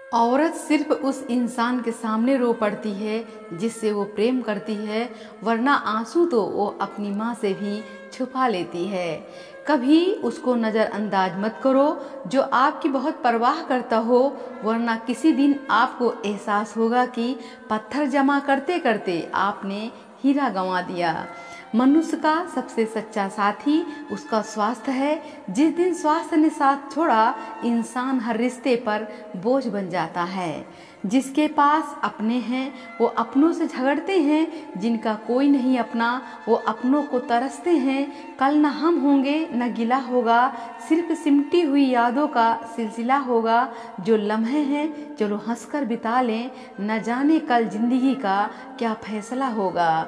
औरत सिर्फ उस इंसान के सामने रो पड़ती है जिससे वो प्रेम करती है, वरना आंसू तो वो अपनी माँ से भी छुपा लेती है। कभी उसको नज़रअंदाज मत करो जो आपकी बहुत परवाह करता हो, वरना किसी दिन आपको एहसास होगा कि पत्थर जमा करते करते आपने हीरा गंवा दिया। मनुष्य का सबसे सच्चा साथी उसका स्वास्थ्य है। जिस दिन स्वास्थ्य ने साथ छोड़ा, इंसान हर रिश्ते पर बोझ बन जाता है। जिसके पास अपने हैं वो अपनों से झगड़ते हैं, जिनका कोई नहीं अपना वो अपनों को तरसते हैं। कल न हम होंगे न गिला होगा, सिर्फ सिमटी हुई यादों का सिलसिला होगा। जो लम्हे हैं चलो हंसकर बिता लें, न जाने कल जिंदगी का क्या फैसला होगा।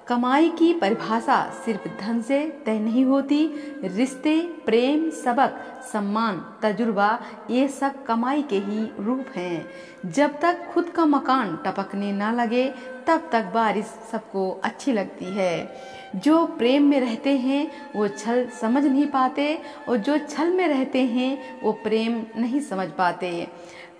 कमाई की परिभाषा सिर्फ धन से तय नहीं होती। रिश्ते, प्रेम, सबक, सम्मान, तजुर्बा, ये सब कमाई के ही रूप हैं। जब तक खुद का मकान टपकने ना लगे तब तक बारिश सबको अच्छी लगती है। जो प्रेम में रहते हैं वो छल समझ नहीं पाते, और जो छल में रहते हैं वो प्रेम नहीं समझ पाते।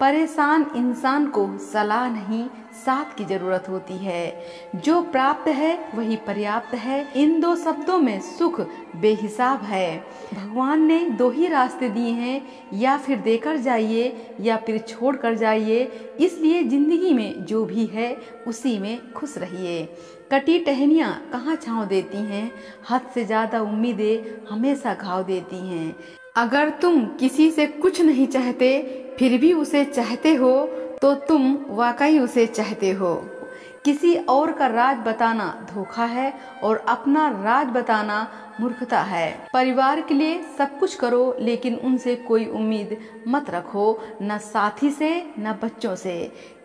परेशान इंसान को सलाह नहीं साथ की जरूरत होती है। जो प्राप्त है वही पर्याप्त है। इन दो शब्दों में सुख बेहिसाब है। भगवान ने दो ही रास्ते दिए हैं, या फिर देकर जाइए या फिर छोड़ कर जाइए। इसलिए जिंदगी में जो भी है उसी में खुश रहिए। कटी टहनियाँ कहाँ छाँव देती हैं, हद से ज्यादा उम्मीदें हमेशा घाव देती हैं। अगर तुम किसी से कुछ नहीं चाहते फिर भी उसे चाहते हो तो तुम वाकई उसे चाहते हो। किसी और का राज बताना धोखा है और अपना राज बताना मूर्खता है। परिवार के लिए सब कुछ करो, लेकिन उनसे कोई उम्मीद मत रखो, न साथी से न बच्चों से।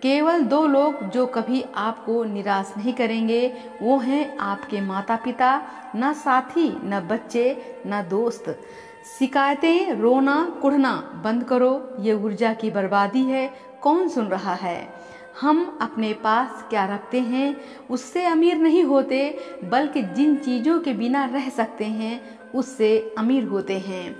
केवल दो लोग जो कभी आपको निराश नहीं करेंगे वो हैं आपके माता पिता। न साथी, न बच्चे, न दोस्त। शिकायतें, रोना कुढ़ना बंद करो, ये ऊर्जा की बर्बादी है। कौन सुन रहा है? हम अपने पास क्या रखते हैं उससे अमीर नहीं होते, बल्कि जिन चीज़ों के बिना रह सकते हैं उससे अमीर होते हैं।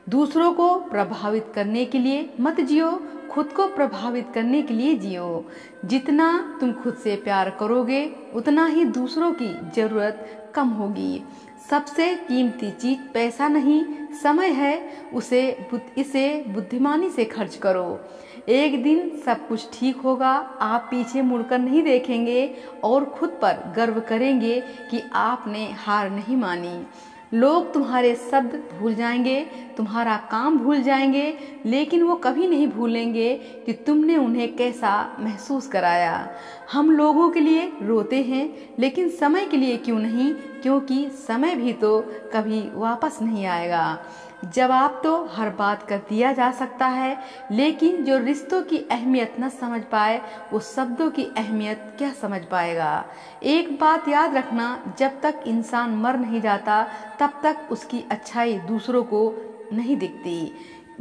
दूसरों को प्रभावित करने के लिए मत जियो, खुद को प्रभावित करने के लिए जियो। जितना तुम खुद से प्यार करोगे उतना ही दूसरों की जरूरत कम होगी। सबसे कीमती चीज पैसा नहीं समय है, इसे बुद्धिमानी से खर्च करो। एक दिन सब कुछ ठीक होगा, आप पीछे मुड़कर नहीं देखेंगे और खुद पर गर्व करेंगे कि आपने हार नहीं मानी। लोग तुम्हारे शब्द भूल जाएंगे, तुम्हारा काम भूल जाएंगे, लेकिन वो कभी नहीं भूलेंगे कि तुमने उन्हें कैसा महसूस कराया। हम लोगों के लिए रोते हैं, लेकिन समय के लिए क्यों नहीं? क्योंकि समय भी तो कभी वापस नहीं आएगा। जवाब तो हर बात का दिया जा सकता है, लेकिन जो रिश्तों की अहमियत न समझ पाए वो शब्दों की अहमियत क्या समझ पाएगा। एक बात याद रखना, जब तक इंसान मर नहीं जाता तब तक उसकी अच्छाई दूसरों को नहीं दिखती।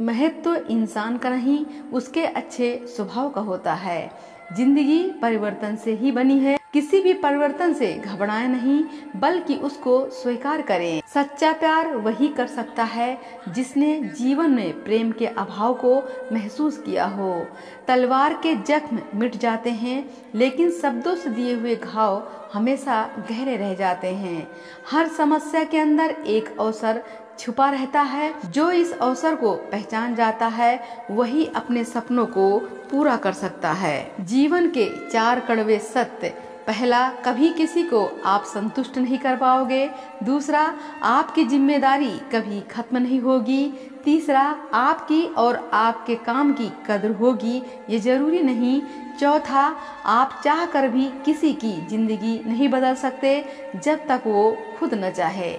महत्व तो इंसान का नहीं उसके अच्छे स्वभाव का होता है। जिंदगी परिवर्तन से ही बनी है। किसी भी परिवर्तन से घबराएं नहीं, बल्कि उसको स्वीकार करें। सच्चा प्यार वही कर सकता है जिसने जीवन में प्रेम के अभाव को महसूस किया हो। तलवार के जख्म मिट जाते हैं, लेकिन शब्दों से दिए हुए घाव हमेशा गहरे रह जाते हैं। हर समस्या के अंदर एक अवसर छुपा रहता है। जो इस अवसर को पहचान जाता है वही अपने सपनों को पूरा कर सकता है। जीवन के 4 कड़वे सत्य। पहला, कभी किसी को आप संतुष्ट नहीं कर पाओगे। दूसरा, आपकी जिम्मेदारी कभी खत्म नहीं होगी। तीसरा, आपकी और आपके काम की कदर होगी, ये जरूरी नहीं। चौथा, आप चाह कर भी किसी की जिंदगी नहीं बदल सकते जब तक वो खुद न चाहे।